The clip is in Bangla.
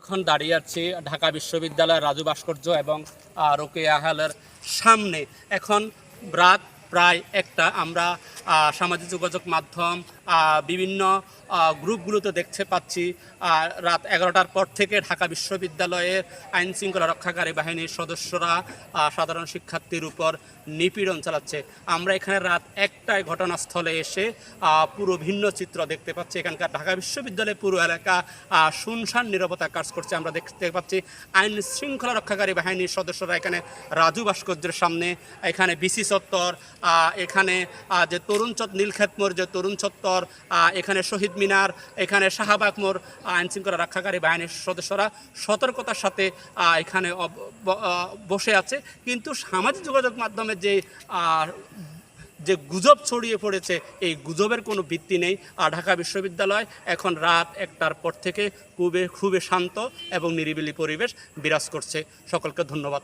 এখন দাঁড়িয়ে আছি ঢাকা বিশ্ববিদ্যালয়ের রাজু ভাস্কর্য এবং রোকেয়া হলের সামনে। এখন রাত প্রায় একটা। আমরা সামাজিক যোগাযোগ মাধ্যম বিভিন্ন গ্রুপগুলোতে দেখতে পাচ্ছি রাত 11টার পর থেকে ঢাকা বিশ্ববিদ্যালয়ের আইন শৃঙ্খলা রক্ষাকারী বাহিনীর সদস্যরা সাধারণ শিক্ষার্থীর উপর নিপীড়ন চালাচ্ছে। আমরা এখানে রাত 1টায় ঘটনাস্থলে এসে পুরো ভিন্ন চিত্র দেখতে পাচ্ছি। এখানকার ঢাকা বিশ্ববিদ্যালয়ের পুরো এলাকা শুনশান নীরবতা কাজ করছে। আমরা দেখতে পাচ্ছি আইন শৃঙ্খলা রক্ষাকারী বাহিনীর সদস্যরা এখানে রাজু ভাস্কর্যের সামনে, এখানে বিসি চত্বর, এখানে যে নীলক্ষেত মোড় যে তরুণ চত্বর, এখানে শহীদ মিনার, এখানে শাহবাগ মোড়, আইন শৃঙ্খলা রক্ষাকারী বাহিনীর সদস্যরা সতর্কতার সাথে এখানে বসে আছে। কিন্তু সামাজিক যোগাযোগ মাধ্যমে যে গুজব ছড়িয়ে পড়েছে, এই গুজবের কোনো ভিত্তি নেই। ঢাকা বিশ্ববিদ্যালয় এখন রাত 1টার পর থেকে খুবই শান্ত এবং নিরিবিলি পরিবেশ বিরাজ করছে। সকলকে ধন্যবাদ।